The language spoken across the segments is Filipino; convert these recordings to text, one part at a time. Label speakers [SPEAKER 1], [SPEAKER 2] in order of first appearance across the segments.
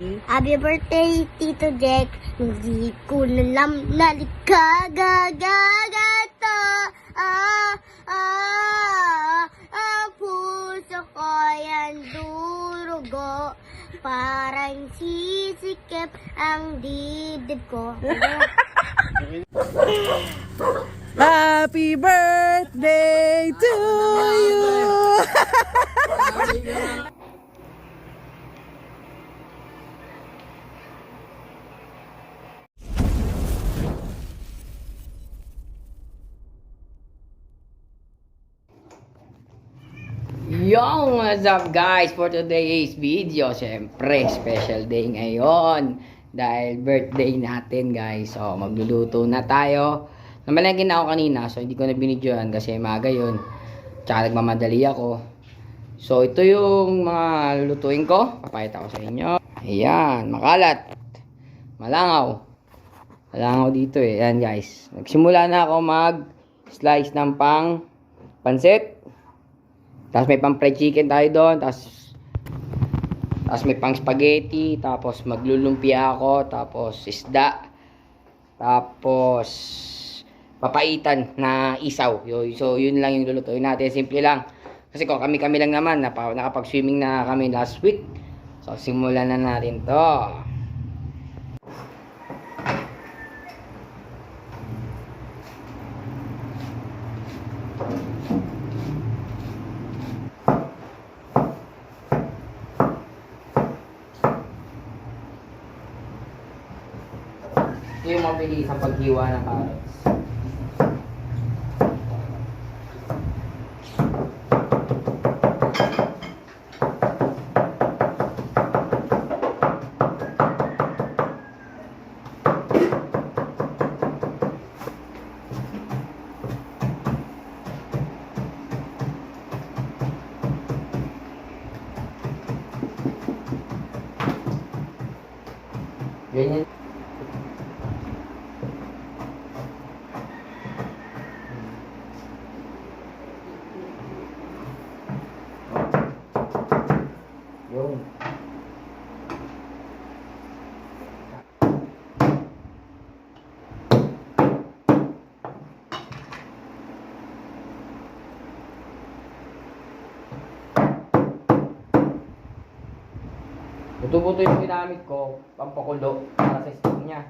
[SPEAKER 1] Happy birthday, Tito Jack. Hindi ko nalam na likagagagato. Ang puso ko yan durugo. Parang sisikip ang dibdib ko.
[SPEAKER 2] Happy birthday to you!
[SPEAKER 3] Yung what's up guys for today's video, syempre special day ngayon dahil birthday natin guys. So magluluto na tayo. Namalengke na ako kanina, so hindi ko na binidyohan kasi maaga yun, tsaka nagmamadali ako. So ito yung mga lulutuin ko, papakita ko sa inyo. Ayan, makalat, malangaw dito eh. Ayan guys, nagsimula na ako mag slice ng pansit. Tapos may pang fried chicken tayo doon. Tapos may pang spaghetti. Tapos maglulumpia ako. Tapos isda. Tapos papaitan na isaw. So yun lang yung lulutuin natin. Simple lang. Kasi kung kami lang naman. Nakapag-swimming na kami last week. So simulan na natin to. Ito yung mabilis ang paghiwa ng carrots. Ganyan. Yun. Buto-buto yung ginamit ko, pampakulo para sa steak niya,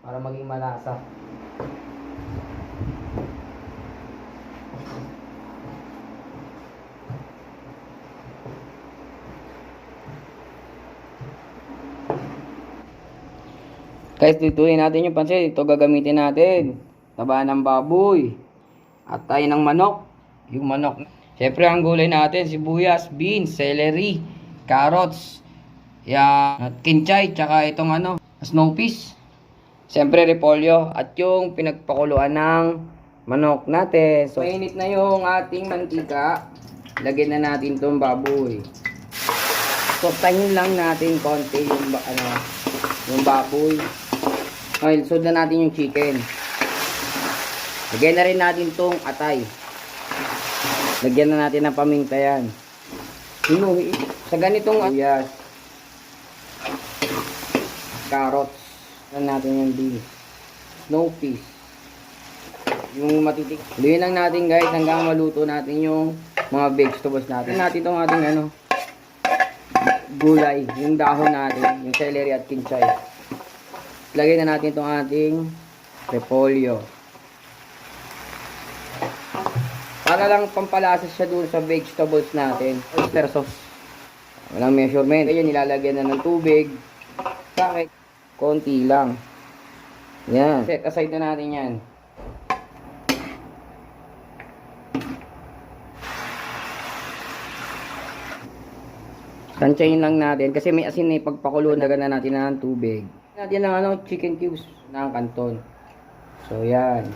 [SPEAKER 3] para maging malasa. Guys, tutuin natin yung pansit. Ito gagamitin natin. Taba ng baboy. At tayo ng manok. Yung manok. Siyempre ang gulay natin, sibuyas, beans, celery, carrots, kinchay, tsaka itong snow peas. Siyempre repolyo. At yung pinagpakuluan ng manok natin. So, mainit na yung ating mantika. Lagyan na natin itong baboy. So, tahin lang natin konti yung baboy. Okay, sunod na natin yung chicken. Lagyan na rin natin itong atay. Lagyan na natin ng paminta yan. Sa ganitong sibuyas, carrots, lagyan natin yung beans, snow peas, yung matitik. Luyin lang natin guys hanggang maluto natin yung mga vegetables natin. Lagyan natin itong ating gulay, yung dahon natin, yung celery at kinchay. Lagyan na natin itong ating repolyo. Para lang pampalasa siya doon sa vegetables natin. Oyster sauce. Walang measurement. Ayun, nilalagyan na ng tubig. Bakit? Konti lang. Yan. Set aside na natin yan. Tansyahin lang natin. Kasi may asin na ipagpakulo. Lagyan na natin ng tubig. Natin ng chicken cubes ng kanton. So yan.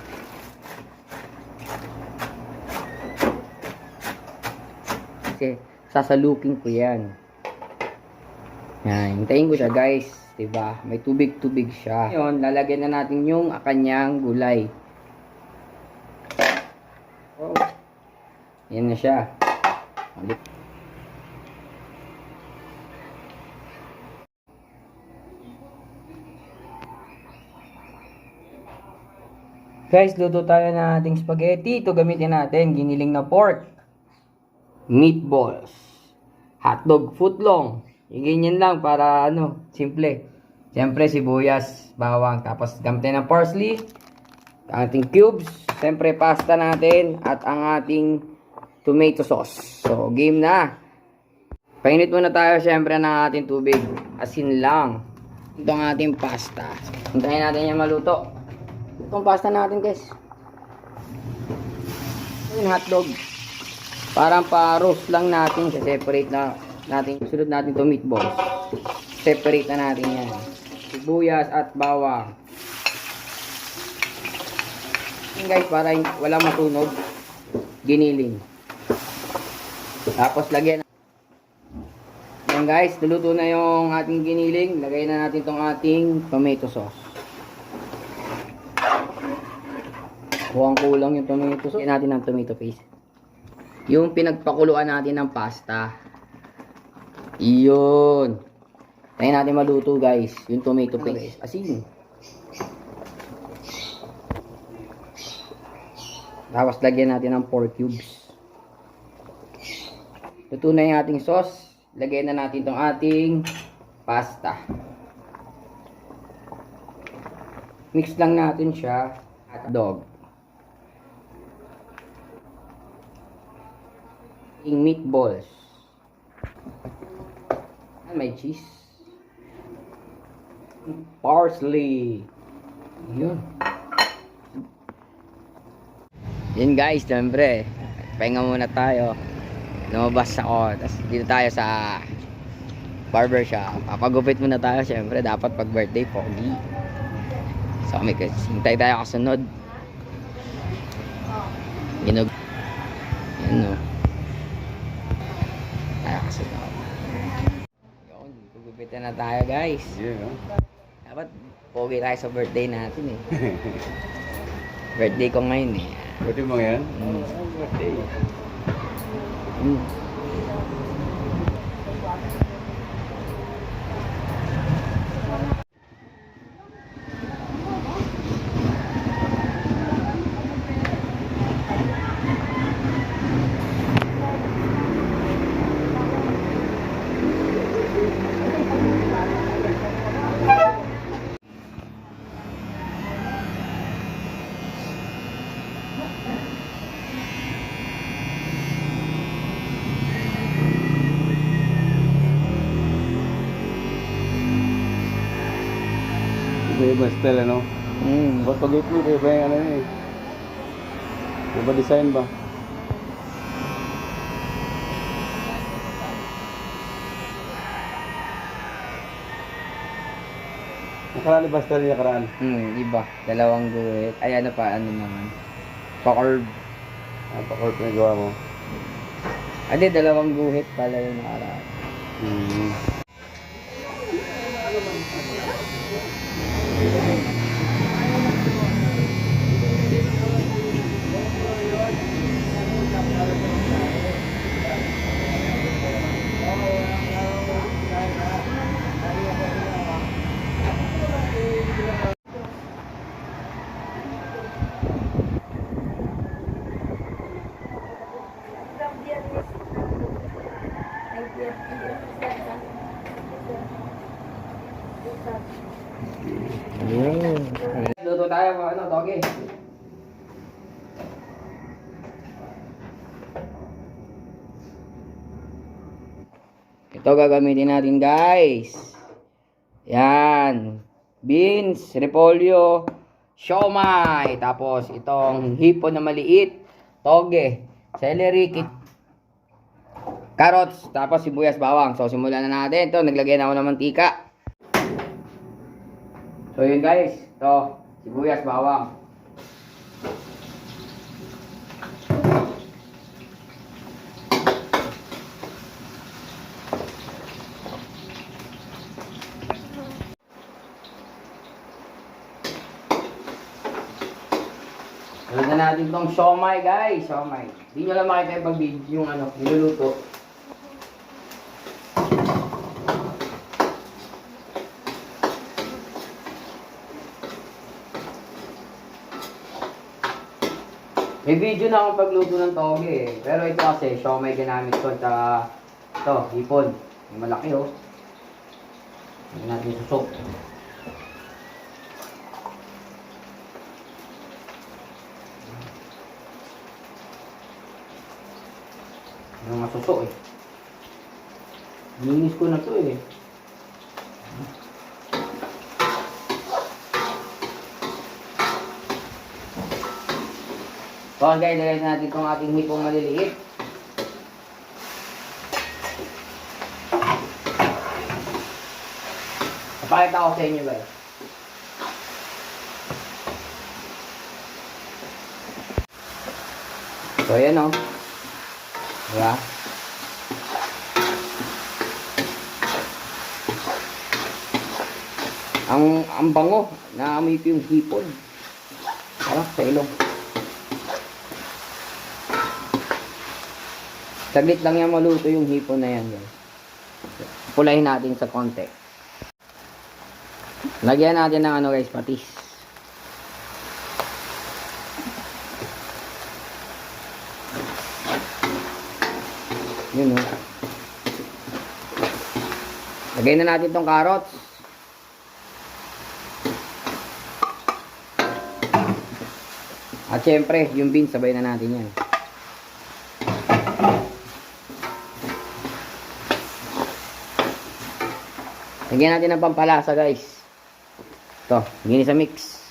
[SPEAKER 3] Kasi sasalukin ko yan. Yan, hintayin ko siya guys, 'di ba? May tubig-tubig siya. Ngayon, lalagyan na natin yung kanyang gulay. Oh. Yan na siya. Guys, luto tayo ng ating spaghetti. Ito gamitin natin, giniling na pork, meatballs, hotdog, footlong. Yung ganyan lang para simple. Siyempre sibuyas, bawang, tapos gamitin ng parsley, ating cubes, siyempre pasta natin, at ang ating tomato sauce. So, game na. Painit muna tayo siyempre ng ating tubig. Asin lang. Ito ang ating pasta. Hintayin natin yan maluto. Itong pasta natin, guys. Yung hotdog. Parang pa-roast lang natin. Separate na natin. Sunod natin itong meatballs. Separate na natin yan. Sibuyas at bawang. Yan, guys, para wala matunog. Giniling. Tapos lagyan. Yan, guys, luluto na yung ating giniling. Lagay na natin itong ating tomato sauce. Kulang yung tomato sauce. Lagyan natin ng tomato paste. Yung pinagpakuluan natin ng pasta. Iyon. Tayo natin maluto, guys. Yung tomato paste. Asin. Tapos lagyan natin ng 4 cubes. Luto na yung ating sauce. Lagyan na natin itong ating pasta. Mix lang natin siya. Hotdog. Yung meatballs. May cheese. Parsley. Yun. Yun, guys, siyempre. Pahinga muna tayo. Lumabas ako. Tapos dito tayo sa barbershop. Papagupit muna tayo, siyempre. Dapat pag birthday, pogi. So, may hintay tayo kasunod. Yan, no. Tayo kasunod. Yun, gugupitan na tayo, guys.
[SPEAKER 4] Yeah, no?
[SPEAKER 3] Dapat pogi tayo sa birthday natin, eh. Birthday ko ngayon, eh.
[SPEAKER 4] Birthday mo yan?
[SPEAKER 3] Birthday. Mm.
[SPEAKER 4] Iba-iba style, ano? Ba't pag-iplo, iba yung ano eh. Iba design ba? Nakaraan ba style niya karaan?
[SPEAKER 3] Iba. Dalawang guhit. Ay, ano pa, ano naman. Pa-curve.
[SPEAKER 4] Ang pa-court na gawa mo.
[SPEAKER 3] Adi, dalawang guhit pala yung nakaraan. Ayun. Luto tayo mga Toge. Ito gagamitin natin, guys. Yan. Beans, repolyo, siomai. Tapos itong hipon na maliit. Toge. Celery, carrots. Tapos sibuyas, bawang. So simulan na natin. Ito, naglagay na ako ng mantika. So yun, guys. Ito, sibuyas, bawang. Gawin na natin itong siomai, guys. Siomai. Hindi nyo lang makita yung pag-video yung niluluto. May video na akong pagluto ng toge eh. Pero ito kasi, siomay ginamit ko. Tsaka, ito, hipon. Yung malaki oh. Hindi natin susok. Yung masusok eh. Linis ko na to eh. So guys, lagay natin itong ating hipong maliliit. Papakita ko sa inyo guys. So ayan o. Diba? Ang bango. Naamoy ko yung hipon. Sarap sa ilong. Saglit lang yan maluto yung hipon na yan guys. Pulahin natin sa konti. Lagyan natin ng ano guys, patis. Yun o. Lagyan na natin tong carrots. At syempre, yung beans, sabay na natin yan. Lagyan natin ng pampalasa guys. Ito, lagyan sa mix.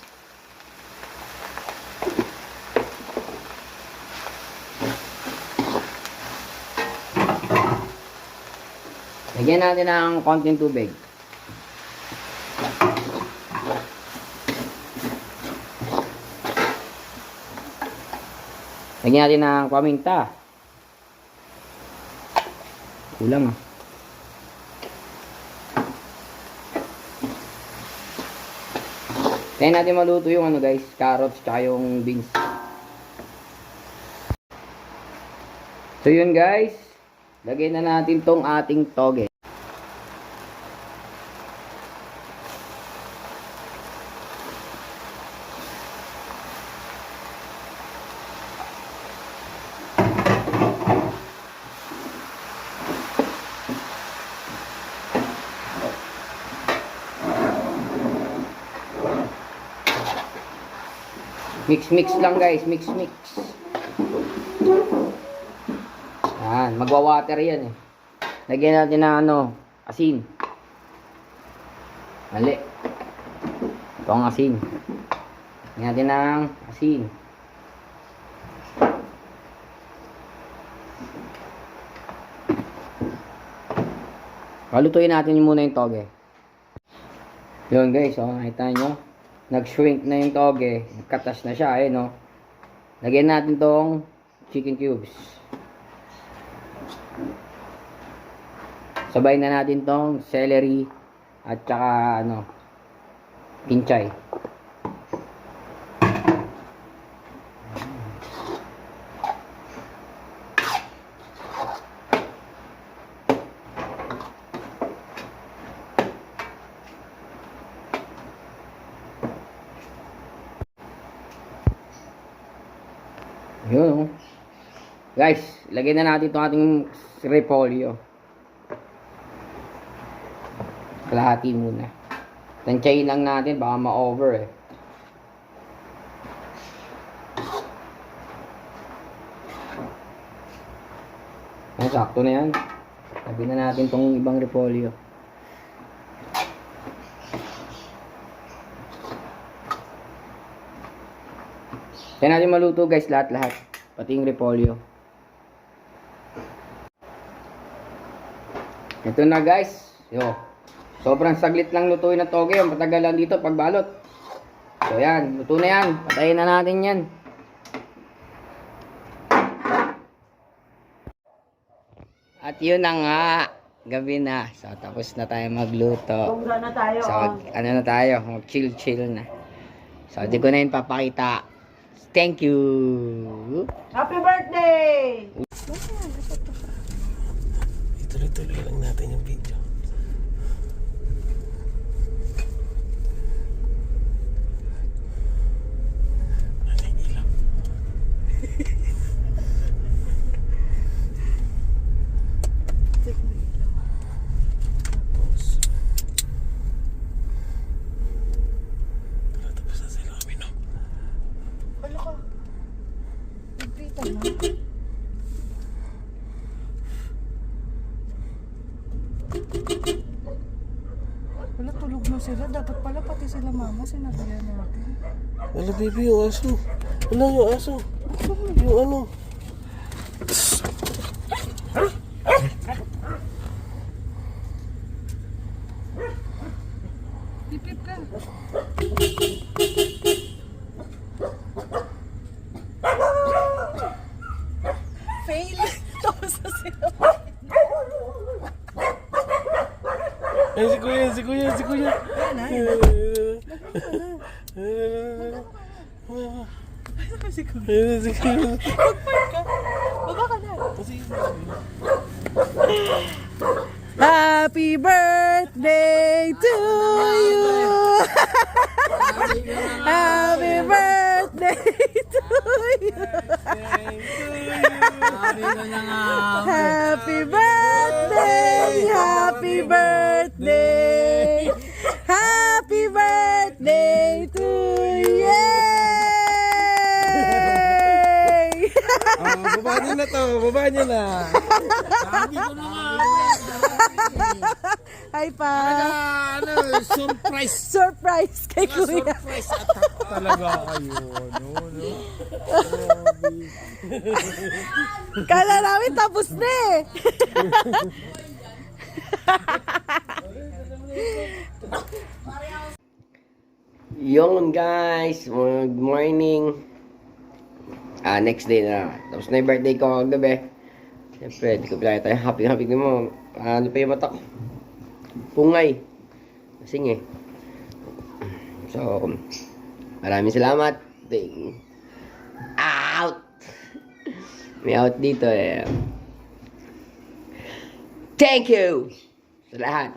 [SPEAKER 3] Lagyan natin ng konting tubig. Lagyan natin ng paminta. Kulang ah. Kaya natin maluto yung ano guys, carrots tsaka yung beans. So yun guys, lagay na natin tong ating toge. Mix lang guys, mix. Yan, magwa-water yan eh. Lagyan natin ng ano, asin. Mali. Ito ang asin. Lagyan natin ng asin. Palutuin natin muna yung toge. Yun guys, oh, nakita nyo. Nag-shrink na yung toge. Nagkatas na siya, eh, no? Lagyan natin tong chicken cubes. Sabay na natin tong celery at saka, ano, pinchay. Yun. Guys, lagyan na natin itong ating repolyo. Kalahati muna. Tansyahin lang natin, baka ma-over eh. Ay, sakto na yan. Lagyan na natin itong ibang repolyo. Kaya natin maluto guys lahat. Pati yung repolyo. Ito na guys. Yo. Sobrang saglit lang lutuin na toge. Ang patagalan dito pagbalot. So yan. Luto na yan. Patayin na natin yan. At yun na nga. Gabi na. So tapos na tayo magluto.
[SPEAKER 2] Sobra na tayo.
[SPEAKER 3] So ano na tayo. Mag chill na. So di ko na yun papakita. Thank you.
[SPEAKER 2] Happy birthday!
[SPEAKER 5] Ituloy-tuloy lang natin yung video. Natin ilaw.
[SPEAKER 2] Wala, tulog na sila. Dapat pala pati sila mama, sinabihan natin.
[SPEAKER 5] Wala, baby, yung aso. Wala yung aso. Yung ano.
[SPEAKER 2] Pipip ka. Fail. Tapos na sila.
[SPEAKER 5] Ay, si kuya, si kuya, si kuya.
[SPEAKER 2] Si Kuya.
[SPEAKER 5] Ayun, si kuya.
[SPEAKER 2] Mag-park ka. Baba ka na.
[SPEAKER 6] Happy birthday to you. Happy birthday to you. Happy birthday. Happy birthday. Happy birthday to you.
[SPEAKER 5] Baba niyo na to, baba niyo na.
[SPEAKER 6] Ay pa.
[SPEAKER 5] Surprise.
[SPEAKER 6] Surprise kay Kuya.
[SPEAKER 5] Talaga kayo, no.
[SPEAKER 6] Kala namin tapos na eh.
[SPEAKER 3] Yun guys, good morning. Next day na. Tapos na yung birthday ko kagabi. Siyempre, di ko pala tayo. Happy mo. Ano pa yung mata ko? Pungay. Kasing eh. So, maraming salamat. Out! May out dito eh. Thank you! Sa lahat.